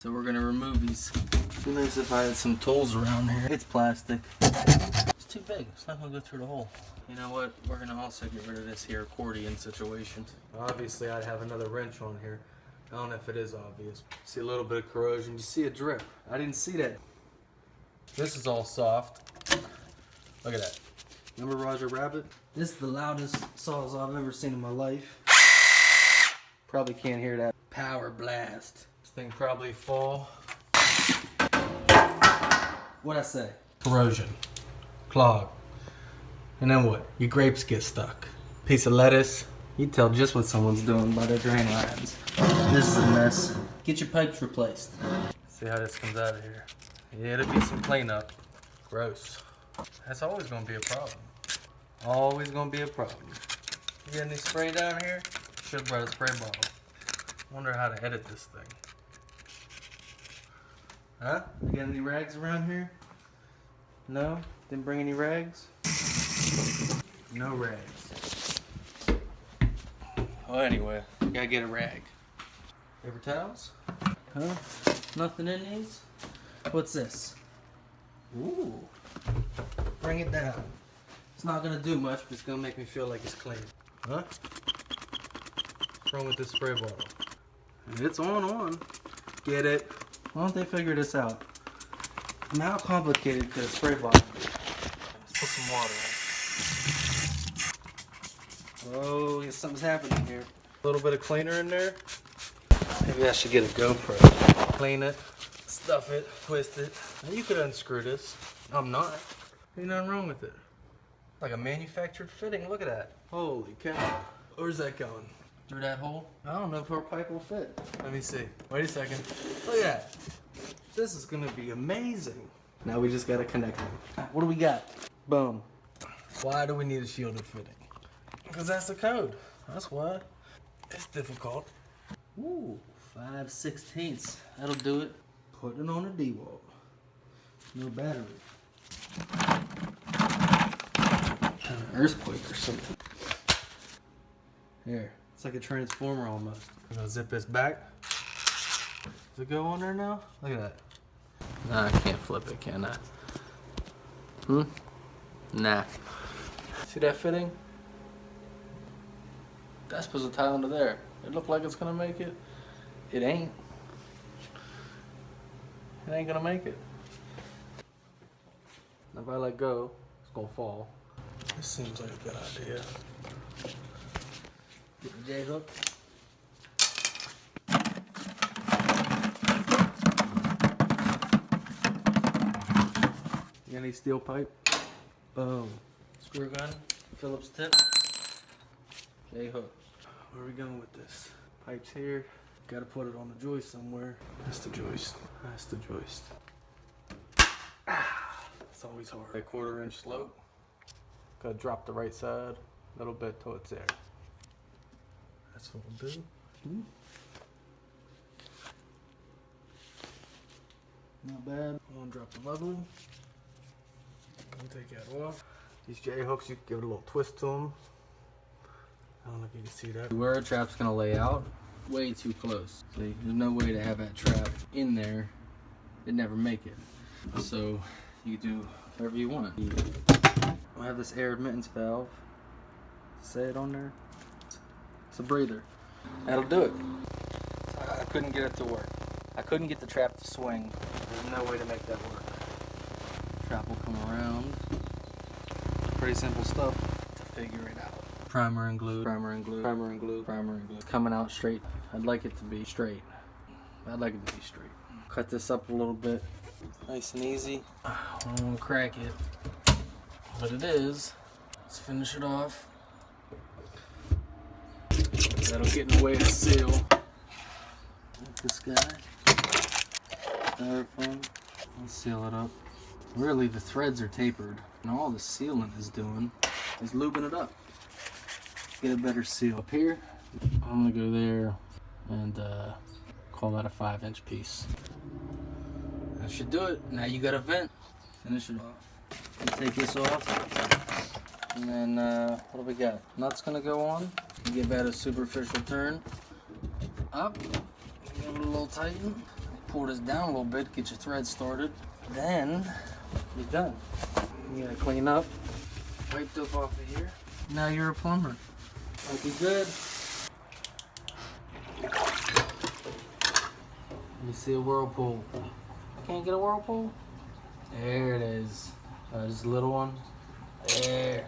So we're gonna remove these. It'd be nice if I had some tools around here. It's plastic. It's too big. It's not gonna go through the hole. You know what? We're gonna also get rid of this here accordion situation. Obviously, I'd have another wrench on here. I don't know if it is obvious. See a little bit of corrosion. You see a drip. I didn't see that. This is all soft. Look at that. Remember Roger Rabbit? This is the loudest saws I've ever seen in my life. Probably can't hear that. Power blast. This thing probably fall. What'd I say? Corrosion. Clog. And then what? Your grapes get stuck. Piece of lettuce. You tell just what someone's doing by their drain lines. This is a mess. Get your pipes replaced. See how this comes out of here. Yeah, it'll be some cleanup. Gross. That's always gonna be a problem. Always gonna be a problem. You got any spray down here? Should've brought a spray bottle. Wonder how to edit this thing. Huh? You got any rags around here? No? Didn't bring any rags? No rags. Well, anyway, gotta get a rag. Paper towels? Huh? Nothing in these? What's this? Ooh. Bring it down. It's not gonna do much, but it's gonna make me feel like it's clean. Huh? What's wrong with this spray bottle? It's on. Get it? Why don't they figure this out? I mean, how complicated could a spray bottle be? Let's put some water on. Oh, yeah, something's happening here. A little bit of cleaner in there. Maybe I should get a GoPro. Clean it, stuff it, twist it. Now you could unscrew this. I'm not. Ain't nothing wrong with it. Like a manufactured fitting. Look at that. Holy cow. Where's that going? Through that hole? I don't know if our pipe will fit. Let me see. Wait a second. Look at that. This is gonna be amazing. Now we just gotta connect them. What do we got? Boom. Why do we need a shielded fitting? Because that's the code. That's why. It's difficult. Ooh, 5/16. That'll do it. Put it on a D-wall. No battery. An earthquake or something. Here. It's like a transformer almost. I'm gonna zip this back. Does it go on there now? Look at that. Nah, I can't flip it, can I? Nah. See that fitting? That's supposed to tie onto there. It looked like it's gonna make it. It ain't. It ain't gonna make it. Now if I let go, it's gonna fall. This seems like a good idea. Get the J-hook. You got any steel pipe? Boom. Screw gun, Phillips tip, J-hook. Where are we going with this? Pipe's here. Gotta put it on the joist somewhere. That's the joist. That's the joist. It's always hard. A 1/4 inch slope. Gotta drop the right side a little bit till it's there. That's what we'll do. Not bad. I'm gonna drop the leveling. I'll take that off. These J-hooks, you can give it a little twist to them. I don't know if you can see that. Where a trap's gonna lay out, way too close. See, there's no way to have that trap in there. It'd never make it. So you do whatever you want. I have this air admittance valve. Say it on there. It's a breather. That'll do it. I couldn't get it to work. I couldn't get the trap to swing. There's no way to make that work. Trap will come around. Pretty simple stuff to figure it out. Primer and glue, primer and glue, primer and glue, primer and glue. It's coming out straight. I'd like it to be straight. I'd like it to be straight. Cut this up a little bit. Nice and easy. I don't want to crack it, but it is. Let's finish it off. That'll get in the way of the seal. Like this guy. Styrofoam. Let's seal it up. Really, the threads are tapered, and all the sealant is doing is lubing it up. Get a better seal up here. I'm gonna go there and call that a 5-inch piece. That should do it. Now you got a vent. Finish it off. Take this off. And then what do we got? Nut's gonna go on. You give that a superficial turn. Up. Give it a little tighten. pull this down a little bit, get your thread started. Then you're done. You gotta clean up. Wiped up off of here. Now you're a plumber. Looking good. Let me see a whirlpool. Can't get a whirlpool? There it is. Just a little one. There.